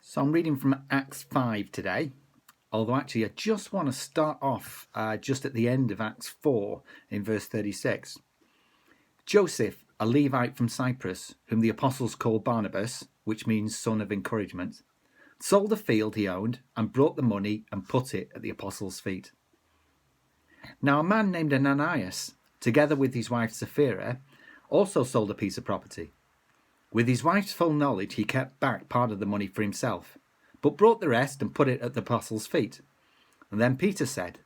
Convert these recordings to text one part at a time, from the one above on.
So I'm reading from Acts 5 today, although actually I just want to start off just at the end of Acts 4 in verse 36. Joseph, a Levite from Cyprus, whom the apostles called Barnabas, which means son of encouragement, sold a field he owned and brought the money and put it at the apostles' feet. Now a man named Ananias, together with his wife Sapphira, also sold a piece of property. With his wife's full knowledge, he kept back part of the money for himself, but brought the rest and put it at the apostles' feet. And then Peter said,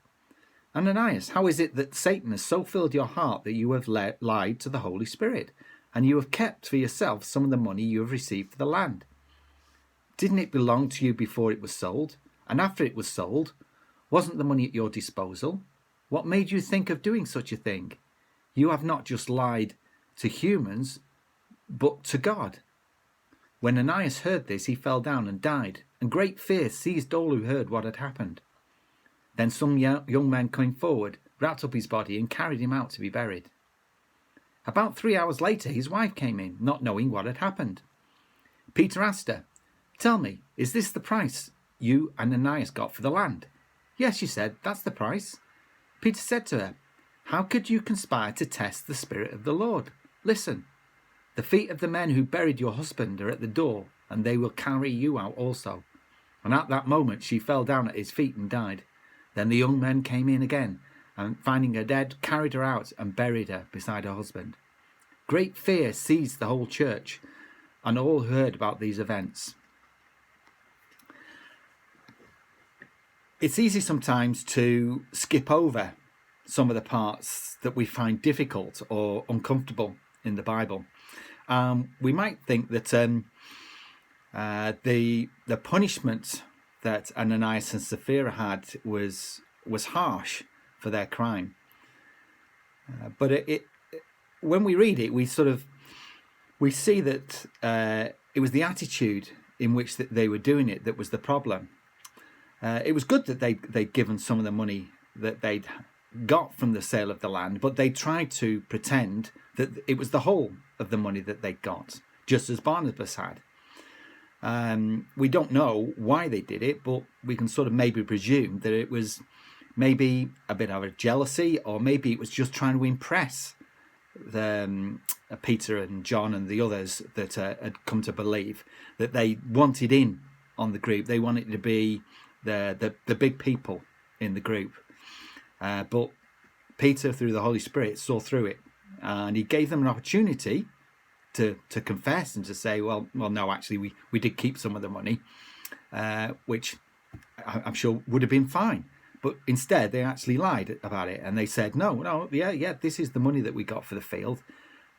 Ananias, how is it that Satan has so filled your heart that you have lied to the Holy Spirit, and you have kept for yourself some of the money you have received for the land? Didn't it belong to you before it was sold? And after it was sold, wasn't the money at your disposal? What made you think of doing such a thing? You have not just lied to humans, but to God. When Ananias heard this, he fell down and died, and great fear seized all who heard what had happened. Then some young men came forward, wrapped up his body, and carried him out to be buried. About 3 hours later, his wife came in, not knowing what had happened. Peter asked her, Tell me, is this the price you and Ananias got for the land? Yes, she said, that's the price. Peter said to her, How could you conspire to test the Spirit of the Lord? Listen, the feet of the men who buried your husband are at the door, and they will carry you out also. And at that moment she fell down at his feet and died. Then the young men came in again, and finding her dead, carried her out and buried her beside her husband. Great fear seized the whole church, and all heard about these events. It's easy sometimes to skip over some of the parts that we find difficult or uncomfortable in the Bible. We might think that the punishment that Ananias and Sapphira had was harsh for their crime, but when we read it, we see that it was the attitude in which that they were doing it that was the problem. It was good that they'd given some of the money that they'd got from the sale of the land, but they tried to pretend that it was the whole of the money that they got, just as Barnabas had. We don't know why they did it, but we can sort of maybe presume that it was maybe a bit of a jealousy, or maybe it was just trying to impress Peter and John and the others that had come to believe that they wanted in on the group. They wanted to be the big people in the group. But Peter, through the Holy Spirit, saw through it, and he gave them an opportunity to confess and to say, well, no, actually, we did keep some of the money, which I'm sure would have been fine. But instead, they actually lied about it, and they said, no, this is the money that we got for the field,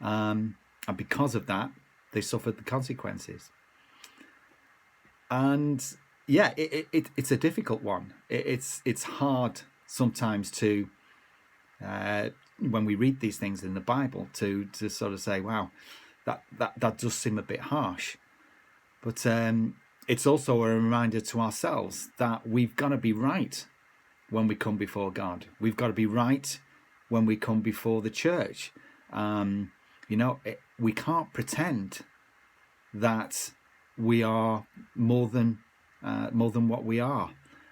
and because of that, they suffered the consequences. And yeah, it's a difficult one. It's hard sometimes to, when we read these things in the Bible, to sort of say, wow, that does seem a bit harsh. But it's also a reminder to ourselves that we've got to be right when we come before God. We've got to be right when we come before the church. We can't pretend that we are more than what we are.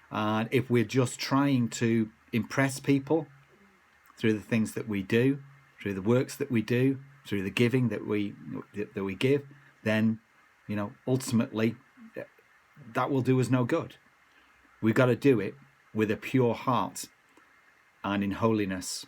And if we're just trying to impress people through the things that we do, through the works that we do, through the giving that we give, then ultimately that will do us no good. We've got to do it with a pure heart and in holiness